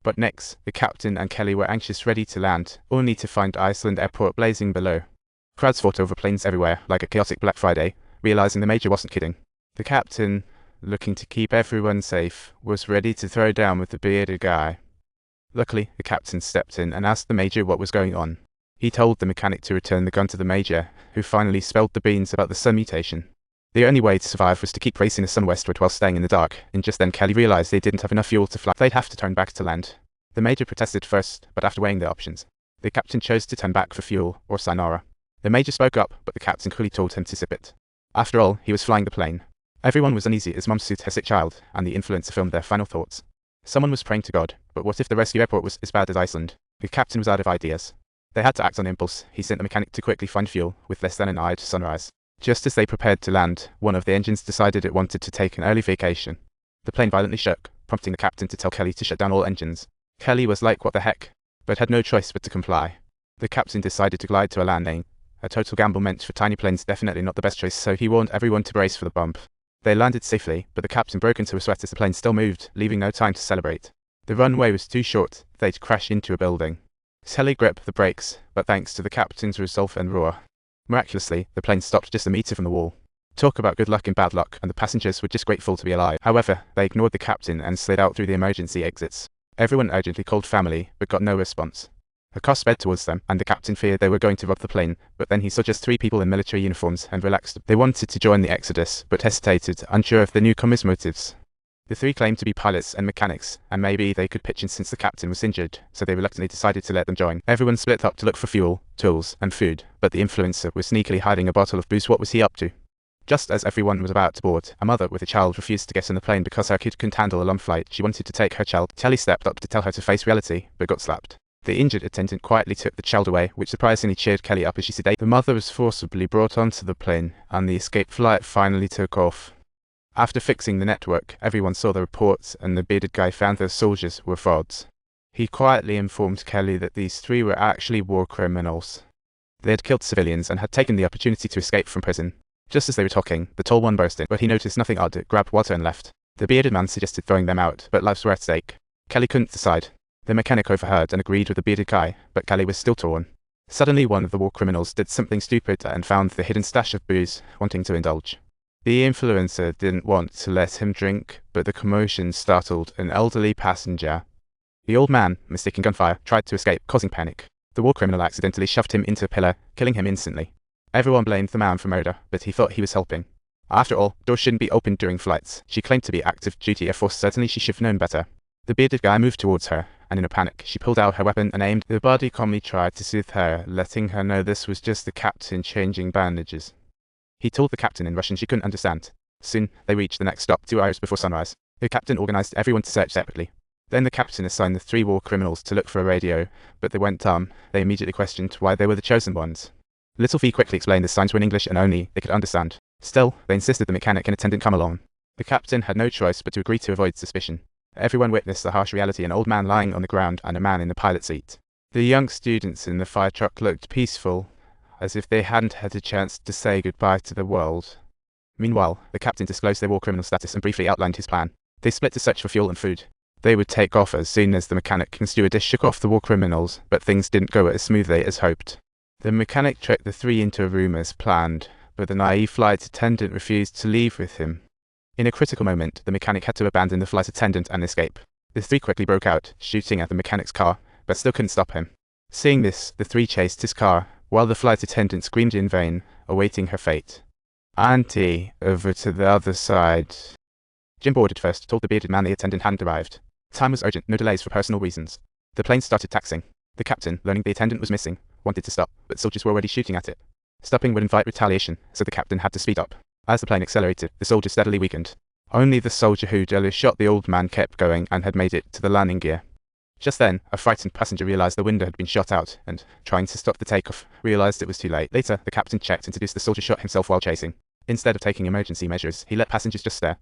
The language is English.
But Nix, the captain, and Kelly were anxious ready to land, only to find Iceland airport blazing below. Crowds fought over planes everywhere, like a chaotic Black Friday, realizing the major wasn't kidding. The captain, looking to keep everyone safe, was ready to throw down with the bearded guy. Luckily, the captain stepped in and asked the major what was going on. He told the mechanic to return the gun to the major, who finally spilled the beans about the sun mutation. The only way to survive was to keep racing the sun westward while staying in the dark, and just then Kelly realized they didn't have enough fuel to fly. They'd have to turn back to land. The major protested first, but after weighing the options, the captain chose to turn back for fuel or sayonara. The major spoke up, but the captain coolly told him to zip it. After all, he was flying the plane. Everyone was uneasy as Mom soothed her sick child, and the influencer filmed their final thoughts. Someone was praying to God, but what if the rescue airport was as bad as Iceland? The captain was out of ideas. They had to act on impulse. He sent the mechanic to quickly find fuel, with less than an hour to sunrise. Just as they prepared to land, one of the engines decided it wanted to take an early vacation. The plane violently shook, prompting the captain to tell Kelly to shut down all engines. Kelly was like, what the heck? But had no choice but to comply. The captain decided to glide to a landing. A total gamble meant for tiny planes definitely not the best choice, so he warned everyone to brace for the bump. They landed safely, but the captain broke into a sweat as the plane still moved, leaving no time to celebrate. The runway was too short, they'd crash into a building. Kelly gripped the brakes, but thanks to the captain's resolve and roar, miraculously, the plane stopped just a meter from the wall. Talk about good luck and bad luck, and the passengers were just grateful to be alive. However, they ignored the captain and slid out through the emergency exits. Everyone urgently called family, but got no response. A car sped towards them, and the captain feared they were going to rob the plane, but then he saw just 3 people in military uniforms and relaxed. They wanted to join the exodus, but hesitated, unsure of the newcomers' motives. The 3 claimed to be pilots and mechanics, and maybe they could pitch in since the captain was injured, so they reluctantly decided to let them join. Everyone split up to look for fuel, tools, and food, but the influencer was sneakily hiding a bottle of booze. What was he up to? Just as everyone was about to board, a mother with a child refused to get on the plane because her kid couldn't handle a long flight. She wanted to take her child. Kelly stepped up to tell her to face reality, but got slapped. The injured attendant quietly took the child away, which surprisingly cheered Kelly up as she sedated. The mother was forcibly brought onto the plane, and the escape flight finally took off. After fixing the network, everyone saw the reports, and the bearded guy found the soldiers were frauds. He quietly informed Kelly that these 3 were actually war criminals. They had killed civilians and had taken the opportunity to escape from prison. Just as they were talking, the tall one burst in, but he noticed nothing odd, grabbed water and left. The bearded man suggested throwing them out, but lives were at stake. Kelly couldn't decide. The mechanic overheard and agreed with the bearded guy, but Kelly was still torn. Suddenly one of the war criminals did something stupid and found the hidden stash of booze, wanting to indulge. The influencer didn't want to let him drink, but the commotion startled an elderly passenger. The old man, mistaking gunfire, tried to escape, causing panic. The war criminal accidentally shoved him into a pillar, killing him instantly. Everyone blamed the man for murder, but he thought he was helping. After all, doors shouldn't be opened during flights. She claimed to be active duty Air Force. Certainly she should have known better. The bearded guy moved towards her, and in a panic, she pulled out her weapon and aimed. The body calmly tried to soothe her, letting her know this was just the captain changing bandages. He told the captain in Russian she couldn't understand. Soon, they reached the next stop 2 hours before sunrise. The captain organized everyone to search separately. Then the captain assigned the 3 war criminals to look for a radio, but they went dumb. They immediately questioned why they were the chosen ones. Little Fee quickly explained the signs were in English and only they could understand. Still, they insisted the mechanic and attendant come along. The captain had no choice but to agree to avoid suspicion. Everyone witnessed the harsh reality: an old man lying on the ground and a man in the pilot seat. The young students in the fire truck looked peaceful, as if they hadn't had a chance to say goodbye to the world. Meanwhile, the captain disclosed their war criminal status and briefly outlined his plan. They split to search for fuel and food. They would take off as soon as the mechanic and stewardess shook off the war criminals, but things didn't go as smoothly as hoped. The mechanic tricked the 3 into a room as planned, but the naive flight attendant refused to leave with him. In a critical moment, the mechanic had to abandon the flight attendant and escape. The 3 quickly broke out, shooting at the mechanic's car, but still couldn't stop him. Seeing this, the 3 chased his car, while the flight attendant screamed in vain, awaiting her fate. "Auntie, over to the other side." Jim boarded first, told the bearded man the attendant hadn't arrived. Time was urgent, no delays for personal reasons. The plane started taxiing. The captain, learning the attendant was missing, wanted to stop, but soldiers were already shooting at it. Stopping would invite retaliation, so the captain had to speed up. As the plane accelerated, the soldiers steadily weakened. Only the soldier who'd earlier shot the old man kept going and had made it to the landing gear. Just then, a frightened passenger realized the window had been shot out and, trying to stop the takeoff, realized it was too late. Later, the captain checked and deduced the soldier shot himself while chasing. Instead of taking emergency measures, he let passengers just stare.